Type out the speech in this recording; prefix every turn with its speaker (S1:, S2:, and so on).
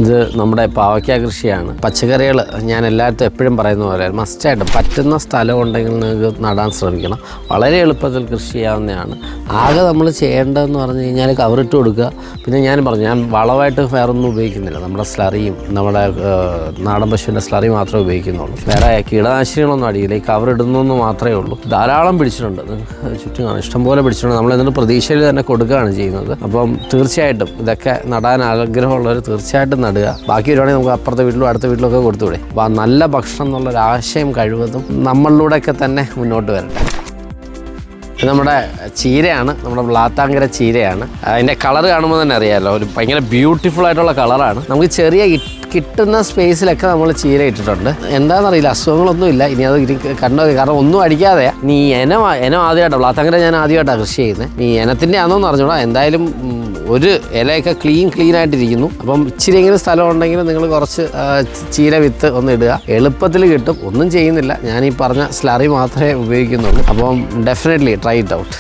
S1: ഇത് നമ്മുടെ പാവയ്ക്ക കൃഷിയാണ്. പച്ചക്കറികൾ ഞാൻ എല്ലായിടത്തും എപ്പോഴും പറയുന്ന പോലെ മസ്റ്റായിട്ട് പറ്റുന്ന സ്ഥലം ഉണ്ടെങ്കിൽ നിങ്ങൾക്ക് നടാൻ ശ്രമിക്കണം. വളരെ എളുപ്പത്തിൽ കൃഷി ചെയ്യാവുന്നതാണ്. ആകെ നമ്മൾ ചെയ്യേണ്ടതെന്ന് പറഞ്ഞു കഴിഞ്ഞാൽ കവറിട്ട് കൊടുക്കുക. പിന്നെ ഞാൻ വളമായിട്ട് വേറൊന്നും ഉപയോഗിക്കുന്നില്ല. നമ്മുടെ സ്ലറിയും നമ്മുടെ നാടൻ പശുവിൻ്റെ സ്ലറി മാത്രമേ ഉപയോഗിക്കുന്നുള്ളൂ. വേറെ കീടനാശിനികളൊന്നും അടിയില്ല. ഈ കവറിടുന്നതെന്ന് മാത്രമേ ഉള്ളൂ. ധാരാളം പിടിച്ചിട്ടുണ്ട്, ചുറ്റും കാണാം, ഇഷ്ടംപോലെ പിടിച്ചിട്ടുണ്ട്. നമ്മളെന്തൊരു പ്രതീക്ഷയിൽ തന്നെ കൊടുക്കുകയാണ് ചെയ്യുന്നത്. അപ്പം തീർച്ചയായിട്ടും ഇതൊക്കെ നടാൻ ആഗ്രഹമുള്ളവർ തീർച്ചയായിട്ടും നടുക. ബാക്കി വരുവാണെങ്കിൽ നമുക്ക് അപ്പുറത്തെ വീട്ടിലും അടുത്ത വീട്ടിലൊക്കെ കൊടുത്തുകൂടെ. അപ്പോൾ ആ നല്ല ഭക്ഷണം എന്നുള്ളൊരാശയം കഴിവതും നമ്മളിലൂടെയൊക്കെ തന്നെ മുന്നോട്ട് വരട്ടെ. ഇത് നമ്മുടെ ചീരയാണ്, നമ്മുടെ ബ്ലാത്താങ്കര ചീരയാണ്. അതിൻ്റെ കളർ കാണുമ്പോൾ തന്നെ അറിയാമല്ലോ, ഒരു ഭയങ്കര ബ്യൂട്ടിഫുൾ ആയിട്ടുള്ള കളറാണ്. നമുക്ക് ചെറിയ കിട്ടുന്ന സ്പേസിലൊക്കെ നമ്മൾ ചീര ഇട്ടിട്ടുണ്ട്. എന്താണെന്നറിയില്ല, അസുഖങ്ങളൊന്നുമില്ല. ഇനി അത് കണ്ടോ, കാരണം ഒന്നും അടിക്കാതെ. നീ ഇനം ആദ്യമായിട്ടാണ് ബ്ലാത്താങ്കര ഞാൻ ആദ്യമായിട്ടാണ് കൃഷി ചെയ്യുന്നത്. നീ ഇനത്തിൻ്റെ ആണോന്ന് അറിഞ്ഞൂടാ. എന്തായാലും ഒരു ഇലയൊക്കെ ക്ലീൻ ആയിട്ടിരിക്കുന്നു. അപ്പം ഇച്ചിരി എങ്കിലും സ്ഥലം ഉണ്ടെങ്കിൽ നിങ്ങൾ കുറച്ച് ചീര വിത്ത് ഒന്ന് ഇടുക, എളുപ്പത്തിൽ കിട്ടും. ഒന്നും ചെയ്യുന്നില്ല, ഞാൻ ഈ പറഞ്ഞ സ്ലറി മാത്രമേ ഉപയോഗിക്കുന്നുള്ളൂ. അപ്പം ഡെഫിനറ്റ്ലി ട്രൈ ഇറ്റ് ഔട്ട്.